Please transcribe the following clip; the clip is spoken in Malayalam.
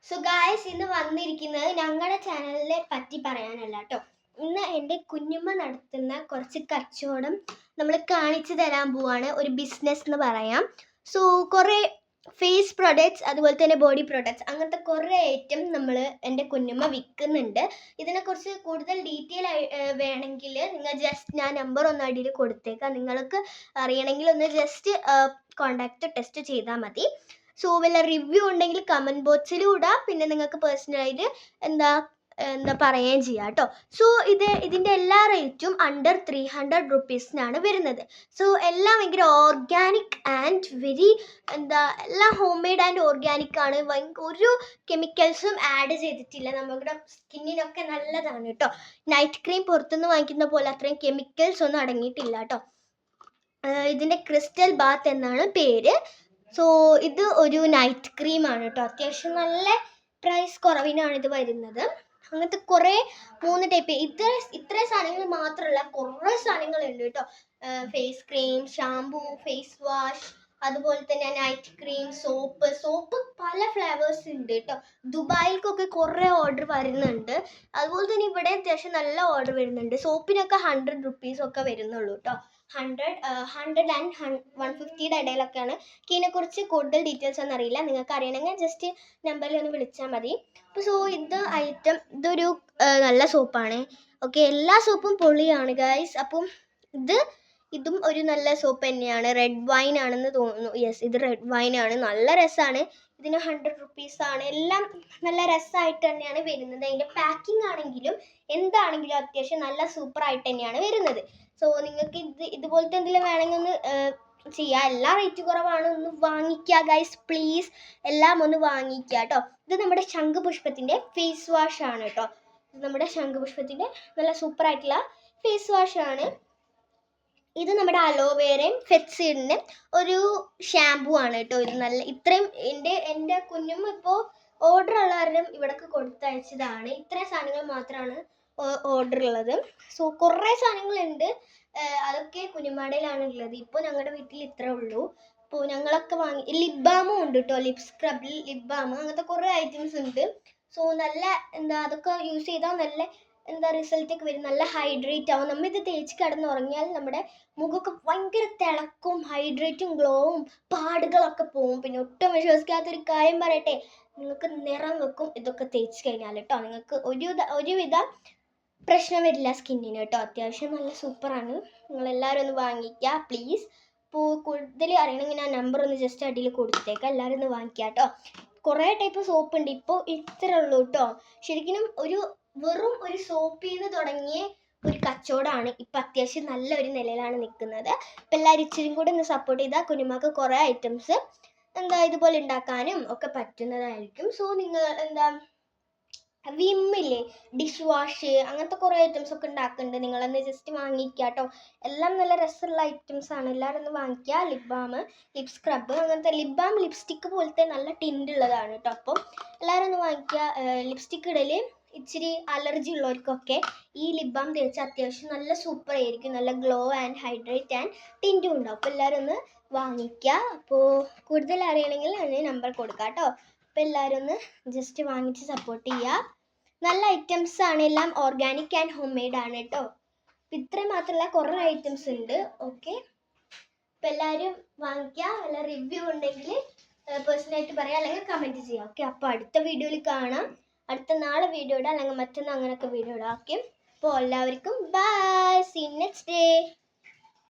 സോ ഗായ്സ്, ഇന്ന് വന്നിരിക്കുന്നത് ഞങ്ങളുടെ ചാനലിനെ പറ്റി പറയാനല്ല കേട്ടോ. ഇന്ന് എൻ്റെ കുഞ്ഞുമ്മ നടത്തുന്ന കുറച്ച് കച്ചവടം നമ്മൾ കാണിച്ചു തരാൻ പോവാണ്. ഒരു ബിസിനസ് എന്ന് പറയാം. സോ കുറേ ഫേസ് പ്രൊഡക്ട്സ്, അതുപോലെ തന്നെ ബോഡി പ്രൊഡക്ട്സ്, അങ്ങനത്തെ കുറേ ഐറ്റം നമ്മൾ എൻ്റെ കുഞ്ഞുമ്മ വിൽക്കുന്നുണ്ട്. ഇതിനെക്കുറിച്ച് കൂടുതൽ ഡീറ്റെയിൽ വേണമെങ്കിൽ നിങ്ങൾ ജസ്റ്റ് ഞാൻ നമ്പർ ഒന്ന് അടിയിൽ കൊടുത്തേക്കാം. നിങ്ങൾക്ക് അറിയണമെങ്കിൽ ഒന്ന് ജസ്റ്റ് കോണ്ടാക്ട് ടെസ്റ്റ് ചെയ്താൽ മതി. സോ വല്ല റിവ്യൂ ഉണ്ടെങ്കിൽ കമൻറ്റ് ബോക്സിലും ഇടാം. പിന്നെ നിങ്ങൾക്ക് പേഴ്സണലായിട്ട് എന്താ പറയുകയും ചെയ്യാം കേട്ടോ. സോ ഇതിൻ്റെ എല്ലാ റേറ്റും അണ്ടർ 300 റുപ്പീസിനാണ് വരുന്നത്. സോ എല്ലാം ഭയങ്കര ഓർഗാനിക് ആൻഡ് വെരി എല്ലാം ഹോം മെയ്ഡ് ആൻഡ് ഓർഗാനിക് ആണ്. ഒരു കെമിക്കൽസും ആഡ് ചെയ്തിട്ടില്ല. നമ്മുടെ സ്കിന്നിനൊക്കെ നല്ലതാണ് കേട്ടോ. നൈറ്റ് ക്രീം പുറത്തുനിന്ന് വാങ്ങിക്കുന്ന പോലെ അത്രയും കെമിക്കൽസ് ഒന്നും അടങ്ങിയിട്ടില്ല കേട്ടോ. ഇതിൻ്റെ ക്രിസ്റ്റൽ ബാത്ത് എന്നാണ് പേര്. സോ ഇത് ഒരു നൈറ്റ് ക്രീമാണ് കേട്ടോ. അത്യാവശ്യം നല്ല പ്രൈസ് കുറവിനാണ് ഇത് വരുന്നത്. അങ്ങനത്തെ കുറേ 3 ടൈപ്പ് ഇത്ര സാധനങ്ങൾ മാത്രമല്ല, കുറേ സാധനങ്ങളുണ്ട് കേട്ടോ. Face cream, shampoo, face wash, അതുപോലെ തന്നെ നൈറ്റ് ക്രീം, സോപ്പ് പല ഫ്ലേവേഴ്സ് ഉണ്ട് കേട്ടോ. ദുബായിൽക്കൊക്കെ കുറേ ഓർഡർ വരുന്നുണ്ട്. അതുപോലെ തന്നെ ഇവിടെ അത്യാവശ്യം നല്ല ഓർഡർ വരുന്നുണ്ട്. സോപ്പിനൊക്കെ 100 റുപ്പീസൊക്കെ വരുന്നുള്ളൂ കേട്ടോ. 100 ആൻഡ് 150യുടെ ഇടയിലൊക്കെയാണ്. ഇതിനെക്കുറിച്ച് കൂടുതൽ ഡീറ്റെയിൽസ് ഒന്നും അറിയില്ല. നിങ്ങൾക്ക് അറിയണമെങ്കിൽ ജസ്റ്റ് നമ്പറിൽ ഒന്ന് വിളിച്ചാൽ മതി. അപ്പോൾ സോ ഇതൊരു നല്ല സോപ്പാണ്. ഓക്കെ, എല്ലാ സോപ്പും പൊളിയാണ് ഗൈസ്. അപ്പം ഇതും ഒരു നല്ല സോപ്പ് തന്നെയാണ്. റെഡ് വൈൻ ആണെന്ന് തോന്നുന്നു. യെസ്, ഇത് റെഡ് വൈൻ ആണ്. നല്ല രസമാണ്. ഇതിന് 100 റുപ്പീസാണ്. എല്ലാം നല്ല രസമായിട്ട് തന്നെയാണ് വരുന്നത്. അതിൻ്റെ പാക്കിംഗ് ആണെങ്കിലും എന്താണെങ്കിലും അത്യാവശ്യം നല്ല സൂപ്പറായിട്ട് തന്നെയാണ് വരുന്നത്. സോ നിങ്ങൾക്ക് ഇതുപോലത്തെ എന്തെങ്കിലും വേണമെങ്കിൽ ഒന്ന് ചെയ്യാം. എല്ലാം റേറ്റ് കുറവാണ്. ഒന്ന് വാങ്ങിക്കുക ഗൈസ്, പ്ലീസ്. എല്ലാം ഒന്ന് വാങ്ങിക്കുക കേട്ടോ. ഇത് നമ്മുടെ ശംഖുപുഷ്പത്തിൻ്റെ ഫേസ് വാഷ് ആണ് കേട്ടോ. ഇത് നമ്മുടെ ശംഖുപുഷ്പത്തിൻ്റെ നല്ല സൂപ്പറായിട്ടുള്ള ഫേസ് വാഷാണ്. ഇത് നമ്മുടെ അലോവേരയും ഫെറ്റ്സീഡിൻ്റെ ഒരു ഷാമ്പൂ ആണ് കേട്ടോ. ഇത് നല്ല ഇത്രയും എൻ്റെ കുഞ്ഞും ഇപ്പോൾ ഓർഡർ ഉള്ളവരും ഇവിടേക്ക് കൊടുത്തയച്ചതാണ്. ഇത്രയും സാധനങ്ങൾ മാത്രമാണ് ഓർഡർ ഉള്ളത്. സോ കുറേ സാധനങ്ങളുണ്ട്. അതൊക്കെ കുഞ്ഞുമാടയിലാണ് ഉള്ളത്. ഇപ്പോൾ ഞങ്ങളുടെ വീട്ടിൽ ഇത്രേ ഉള്ളൂ. അപ്പോൾ ഞങ്ങളൊക്കെ ലിപ് ബാമും ഉണ്ട് കേട്ടോ. ലിപ് സ്ക്രബ്, ലിപ് ബാം, അങ്ങനത്തെ കുറേ ഐറ്റംസ് ഉണ്ട്. സോ നല്ല അതൊക്കെ യൂസ് ചെയ്താൽ നല്ല റിസൾട്ടൊക്കെ വരും. നല്ല ഹൈഡ്രേറ്റ് ആവും. നമ്മൾ ഇത് തേച്ച് കിടന്നുറങ്ങിയാൽ നമ്മുടെ മുഖമൊക്കെ ഭയങ്കര തിളക്കും, ഹൈഡ്രേറ്റും ഗ്ലോവും പാടുകളൊക്കെ പോവും. പിന്നെ ഒട്ടും വിശ്വസിക്കാത്തൊരു കാര്യം പറയട്ടെ, നിങ്ങൾക്ക് നിറം വെക്കും ഇതൊക്കെ തേച്ച് കഴിഞ്ഞാൽ കേട്ടോ. നിങ്ങൾക്ക് ഒരുവിധ പ്രശ്നം വരില്ല സ്കിന്നിന് കേട്ടോ. അത്യാവശ്യം നല്ല സൂപ്പറാണ്. നിങ്ങളെല്ലാവരും ഒന്ന് വാങ്ങിക്കുക പ്ലീസ്. ഇപ്പോൾ കൂടുതൽ അറിയണമെങ്കിൽ ഞാൻ നമ്പർ ഒന്ന് ജസ്റ്റ് അടിയിൽ കൊടുത്തേക്കാം. എല്ലാവരും ഒന്ന് വാങ്ങിക്കുക കേട്ടോ. കുറേ ടൈപ്പ് സോപ്പ് ഉണ്ട്. ഇപ്പോൾ ഇത്രേ ഉള്ളൂ കേട്ടോ. ശരിക്കും വെറും ഒരു സോപ്പിൽ നിന്ന് തുടങ്ങിയ ഒരു കച്ചവടമാണ്. ഇപ്പം അത്യാവശ്യം നല്ലൊരു നിലയിലാണ് നിൽക്കുന്നത്. ഇപ്പം എല്ലാവരും ഇച്ചിരിയും കൂടെ ഒന്ന് സപ്പോർട്ട് ചെയ്താൽ കുഞ്ഞുമാക്ക് കുറേ ഐറ്റംസ് ഇതുപോലെ ഉണ്ടാക്കാനും ഒക്കെ പറ്റുന്നതായിരിക്കും. സോ നിങ്ങൾ വിമ്മില്ലേ, ഡിഷ് വാഷ്, അങ്ങനത്തെ കുറേ ഐറ്റംസ് ഒക്കെ ഉണ്ടാക്കുന്നുണ്ട്. നിങ്ങളൊന്ന് ജസ്റ്റ് വാങ്ങിക്കുക കേട്ടോ. എല്ലാം നല്ല രസമുള്ള ഐറ്റംസ് ആണ്. എല്ലാവരും ഒന്ന് വാങ്ങിക്കുക. ലിപ് ബാം, ലിപ് സ്ക്രബ്, അങ്ങനത്തെ ലിപ് ബാം ലിപ്സ്റ്റിക്ക് പോലത്തെ നല്ല ടിൻ്റ് ഉള്ളതാണ് കേട്ടോ. അപ്പം എല്ലാവരും ഒന്ന് വാങ്ങിക്കുക. ലിപ്സ്റ്റിക്ക് ഇടൽ ഇച്ചിരി അലർജി ഉള്ളവർക്കൊക്കെ ഈ ലിപ് ബാം തേച്ച് അത്യാവശ്യം നല്ല സൂപ്പർ ആയിരിക്കും. നല്ല ഗ്ലോ ആൻഡ് ഹൈഡ്രേറ്റ് ആൻഡ് ടിൻറ്റും ഉണ്ടാവും. അപ്പോൾ എല്ലാവരും ഒന്ന് വാങ്ങിക്കുക. അപ്പോൾ കൂടുതൽ അറിയണമെങ്കിൽ ഞാൻ നമ്പർ കൊടുക്കാം കേട്ടോ. അപ്പോൾ എല്ലാവരും ഒന്ന് ജസ്റ്റ് വാങ്ങിച്ച് സപ്പോർട്ട് ചെയ്യുക. നല്ല ഐറ്റംസ് ആണ്. എല്ലാം ഓർഗാനിക് ആൻഡ് ഹോം മെയ്ഡ് ആണ് കേട്ടോ. ഇത്രയും മാത്രമല്ല, കുറേ ഐറ്റംസ് ഉണ്ട്. ഓക്കെ, അപ്പോൾ എല്ലാവരും വാങ്ങിക്കുക. വല്ല റിവ്യൂ ഉണ്ടെങ്കിൽ പേഴ്സണലായിട്ട് പറയാം, അല്ലെങ്കിൽ കമൻറ്റ് ചെയ്യാം. ഓക്കെ, അപ്പോൾ അടുത്ത വീഡിയോയിൽ കാണാം. അടുത്ത നാളെ വീഡിയോ ഇടാം, അല്ലെങ്കിൽ മറ്റൊന്ന് അങ്ങനെയൊക്കെ വീഡിയോ ഇടാം. ഓക്കെ, അപ്പോൾ എല്ലാവർക്കും bye, see you next day.